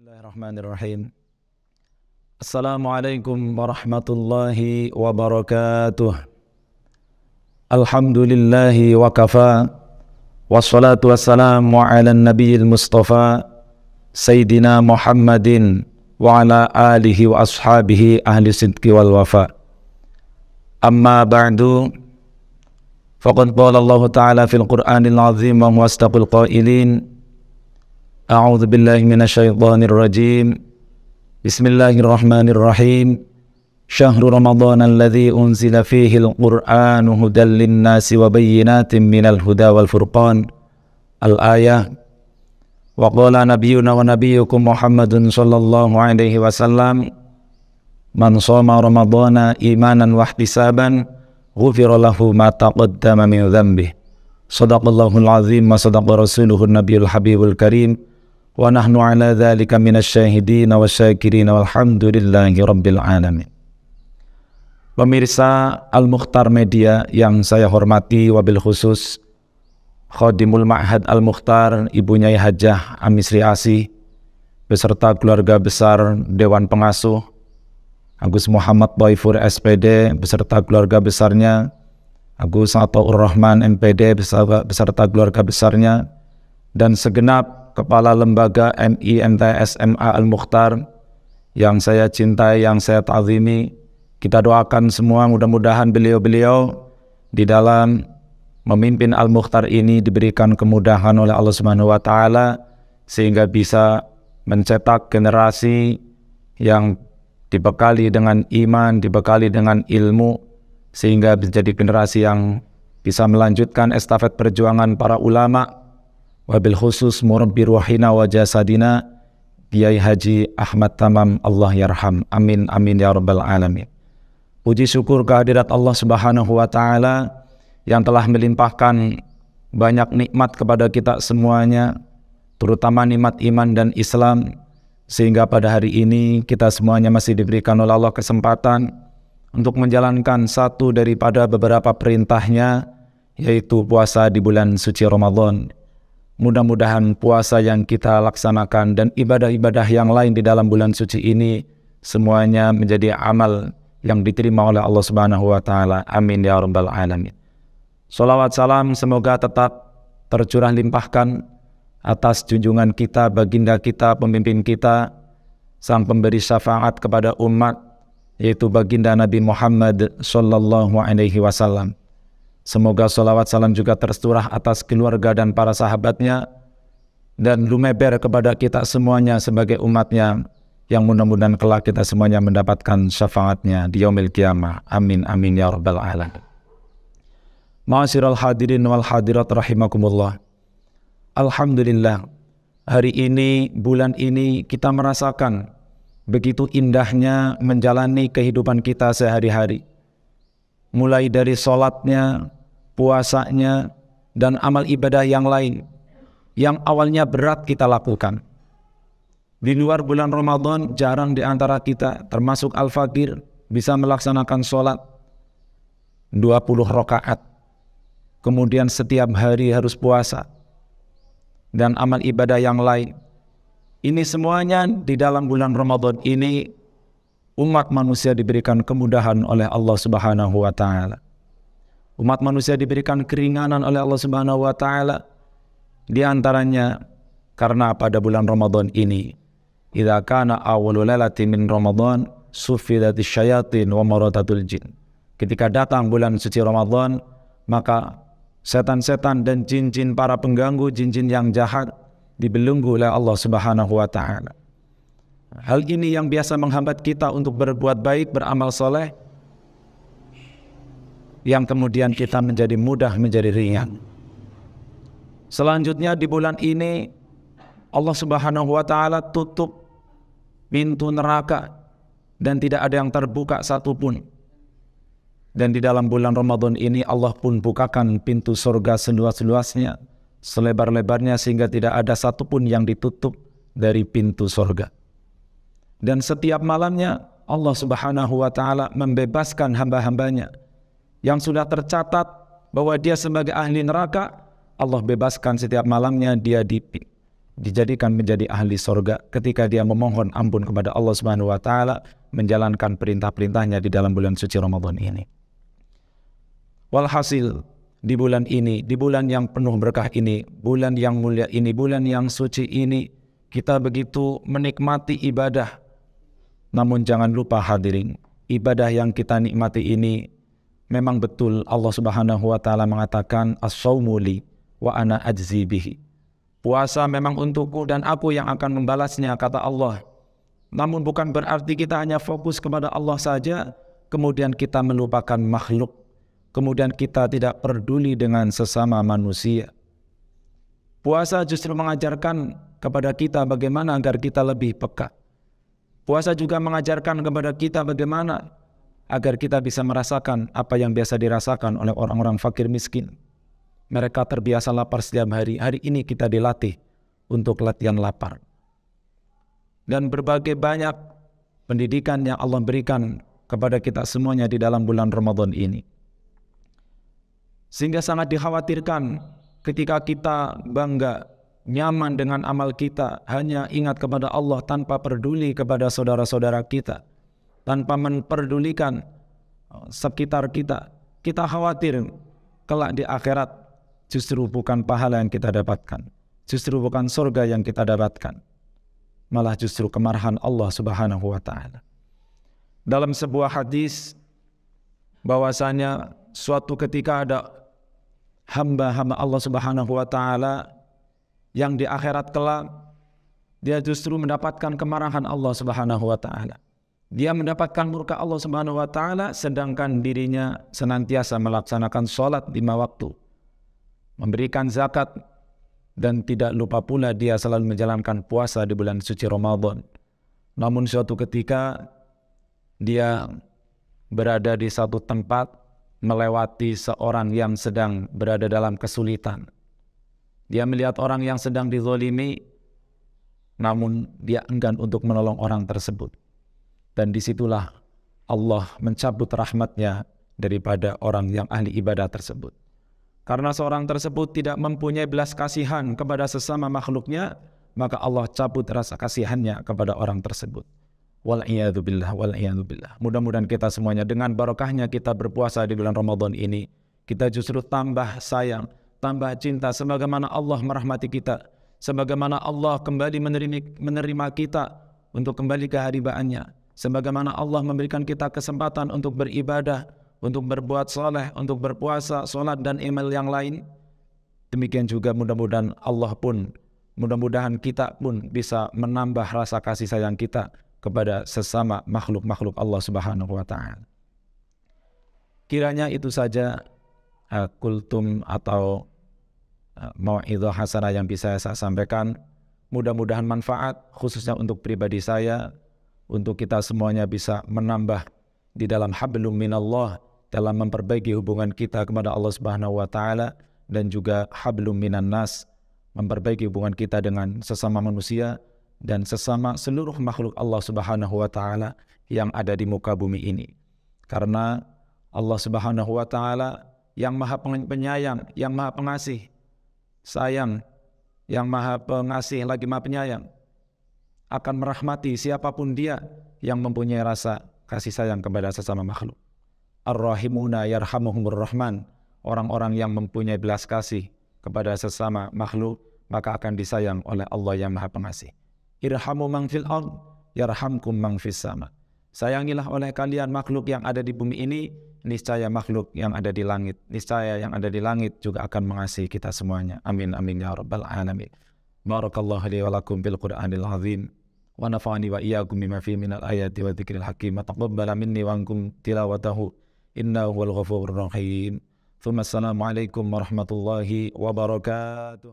Bismillahirrahmanirrahim. Assalamualaikum warahmatullahi wabarakatuh. Alhamdulillahi wa kafa. Wassalatu wassalamu ala nabiyil mustafa Sayyidina Muhammadin wa ala alihi wa ashabihi ahli sidqi wal wafa. Amma ba'du. Faqad qala Allah Ta'ala fil Qur'anil azim wa huwa asdaqul qailin. A'udzu billahi minasyaitonir rajim. Bismillahirrahmanirrahim. Syahrul Ramadan alladzi unzila fihi al-Qur'anu hudan lin-nasi wa bayyinatin minal huda wal furqan. Al-ayah. Wa qala nabiyyuna wa nabiyyukum Muhammadun sallallahu alaihi wasallam, man shoma ramadhana imanan wa ihtisaban ghufira lahu ma taqaddama min dhanbihi. Shadaqallahul azim wa sadaqa rasuluhun nabiyul habibul karim. Wa nahnu ala dzalika minasyahidin wasyakirin walhamdulillahi rabbil alamin. Pemirsa Al-Mukhtar Media yang saya hormati, wabil khusus Khadimul Ma'had Al-Mukhtar, Ibu Nyai Hajah Amisri Asih, beserta keluarga besar Dewan Pengasuh Agus Muhammad Baifur SPD beserta keluarga besarnya, Agus Ataur Rahman MPD beserta keluarga besarnya, dan segenap Kepala Lembaga MIMT SMA Al-Mukhtar yang saya cintai, yang saya ta'zimi. Kita doakan semua mudah-mudahan beliau-beliau di dalam memimpin Al-Mukhtar ini diberikan kemudahan oleh Allah Subhanahu wa Ta'ala, sehingga bisa mencetak generasi yang dibekali dengan iman, dibekali dengan ilmu, sehingga menjadi generasi yang bisa melanjutkan estafet perjuangan para ulama, wabil khusus murabbi ruhina wa jasadina Kiai Haji Ahmad Tamam, Allah yarham. Amin amin ya rabbal alamin. Puji syukur kehadirat Allah Subhanahu wa Ta'ala yang telah melimpahkan banyak nikmat kepada kita semuanya, terutama nikmat iman dan Islam, sehingga pada hari ini kita semuanya masih diberikan oleh Allah kesempatan untuk menjalankan satu daripada beberapa perintahnya, yaitu puasa di bulan suci Ramadan. Mudah-mudahan puasa yang kita laksanakan dan ibadah-ibadah yang lain di dalam bulan suci ini semuanya menjadi amal yang diterima oleh Allah Subhanahu wa Ta'ala. Amin ya rabbal alamin. Salawat salam semoga tetap tercurah limpahkan atas junjungan kita, baginda kita, pemimpin kita, sang pemberi syafaat kepada umat, yaitu baginda Nabi Muhammad sallallahu alaihi wasallam. Semoga salawat salam juga tercurah atas keluarga dan para sahabatnya, dan lumeber kepada kita semuanya sebagai umatnya, yang mudah-mudahan kelak kita semuanya mendapatkan syafaatnya di yaumil qiyamah. Amin amin ya rabbal alamin. Ma'asyiral hadirin wal hadirat rahimakumullah. Alhamdulillah, hari ini, bulan ini kita merasakan begitu indahnya menjalani kehidupan kita sehari-hari. Mulai dari sholatnya, puasanya, dan amal ibadah yang lain yang awalnya berat kita lakukan. Di luar bulan Ramadan, jarang di antara kita, termasuk al-fakir, bisa melaksanakan sholat 20 rakaat. Kemudian setiap hari harus puasa dan amal ibadah yang lain. Ini semuanya di dalam bulan Ramadan ini umat manusia diberikan kemudahan oleh Allah Subhanahu wa Ta'ala. Umat manusia diberikan keringanan oleh Allah Subhanahu wa Ta'ala. Di antaranya karena pada bulan Ramadan ini, idza kana awwalu lailatin min Ramadan suffidatis syayatin wa maradatul jin. Ketika datang bulan suci Ramadan, maka setan-setan dan jin-jin para pengganggu, jin-jin yang jahat dibelenggu oleh Allah Subhanahu wa Ta'ala. Hal ini yang biasa menghambat kita untuk berbuat baik, beramal soleh, yang kemudian kita menjadi mudah, menjadi ringan. Selanjutnya di bulan ini Allah Subhanahu wa Ta'ala tutup pintu neraka dan tidak ada yang terbuka satupun. Dan di dalam bulan Ramadan ini Allah pun bukakan pintu surga seluas-luasnya, selebar-lebarnya, sehingga tidak ada satupun yang ditutup dari pintu surga. Dan setiap malamnya Allah Subhanahu wa Ta'ala membebaskan hamba-hambanya yang sudah tercatat bahwa dia sebagai ahli neraka. Allah bebaskan setiap malamnya dia dijadikan menjadi ahli sorga ketika dia memohon ampun kepada Allah Subhanahu wa Ta'ala, menjalankan perintah-perintahnya di dalam bulan suci Ramadan ini. Walhasil, di bulan ini, di bulan yang penuh berkah ini, bulan yang mulia ini, bulan yang suci ini, kita begitu menikmati ibadah. Namun jangan lupa hadirin, ibadah yang kita nikmati ini memang betul Allah Subhanahu wa Ta'ala mengatakan as-shaumu li wa ana ajzi bihi. Puasa memang untukku dan aku yang akan membalasnya, kata Allah. Namun bukan berarti kita hanya fokus kepada Allah saja, kemudian kita melupakan makhluk, kemudian kita tidak peduli dengan sesama manusia. Puasa justru mengajarkan kepada kita bagaimana agar kita lebih peka. Puasa juga mengajarkan kepada kita bagaimana agar kita bisa merasakan apa yang biasa dirasakan oleh orang-orang fakir miskin. Mereka terbiasa lapar setiap hari. Hari ini kita dilatih untuk latihan lapar. Dan berbagai banyak pendidikan yang Allah berikan kepada kita semuanya di dalam bulan Ramadan ini. Sehingga sangat dikhawatirkan ketika kita bangga, nyaman dengan amal kita, hanya ingat kepada Allah tanpa peduli kepada saudara-saudara kita, tanpa memperdulikan sekitar kita. Kita khawatir kelak di akhirat justru bukan pahala yang kita dapatkan, justru bukan surga yang kita dapatkan, malah justru kemarahan Allah Subhanahu wa Ta'ala. Dalam sebuah hadis bahwasanya suatu ketika ada hamba-hamba Allah Subhanahu wa Ta'ala yang di akhirat kelak dia justru mendapatkan kemarahan Allah Subhanahu wa Ta'ala. Dia mendapatkan murka Allah Subhanahu wa Ta'ala, sedangkan dirinya senantiasa melaksanakan sholat 5 waktu, memberikan zakat, dan tidak lupa pula dia selalu menjalankan puasa di bulan suci Ramadan. Namun suatu ketika dia berada di satu tempat, melewati seorang yang sedang berada dalam kesulitan. Dia melihat orang yang sedang dizalimi, namun dia enggan untuk menolong orang tersebut. Dan disitulah Allah mencabut rahmatnya daripada orang yang ahli ibadah tersebut. Karena seorang tersebut tidak mempunyai belas kasihan kepada sesama makhluknya, maka Allah cabut rasa kasihannya kepada orang tersebut. Wal'iyadzubillah, wal'iyadzubillah. Mudah-mudahan kita semuanya dengan barokahnya kita berpuasa di bulan Ramadan ini, kita justru tambah sayang, tambah cinta, sebagaimana Allah merahmati kita, sebagaimana Allah kembali menerima kita untuk kembali ke hadibaannya, sebagaimana Allah memberikan kita kesempatan untuk beribadah, untuk berbuat saleh, untuk berpuasa, salat dan amal yang lain. Demikian juga mudah-mudahan kita pun bisa menambah rasa kasih sayang kita kepada sesama makhluk-makhluk Allah Subhanahu wa Ta'ala. Kiranya itu saja kultum atau mau'idhah hasanah yang bisa saya sampaikan. Mudah-mudahan manfaat khususnya untuk pribadi saya, untuk kita semuanya bisa menambah di dalam hablum minallah, dalam memperbaiki hubungan kita kepada Allah Subhanahu wa Ta'ala, dan juga hablum minan nas, memperbaiki hubungan kita dengan sesama manusia dan sesama seluruh makhluk Allah Subhanahu wa Ta'ala yang ada di muka bumi ini. Karena Allah Subhanahu wa Ta'ala yang maha penyayang, yang maha pengasih, sayang, yang maha pengasih lagi maha penyayang, akan merahmati siapapun dia yang mempunyai rasa kasih sayang kepada sesama makhluk. Ar-Rahimuna yarhamuhumur Rahman. Orang-orang yang mempunyai belas kasih kepada sesama makhluk, maka akan disayang oleh Allah yang maha pengasih. Irhamu man fil ard yarhamkum man fis sama. Sayangilah oleh kalian makhluk yang ada di bumi ini, niscaya makhluk yang ada di langit, niscaya yang ada di langit juga akan mengasihi kita semuanya. Amin amin ya rabbal alamin. Barakallahu li wa lakum bil Qur'anil azim. Wa nafa'ani wa iyyakum bima fihi minal ayati wa dzikril hakim. Taqabbala minni wa ankum tilawatahu. Innahu huwal ghafurur rahim. Assalamualaikum warahmatullahi wabarakatuh.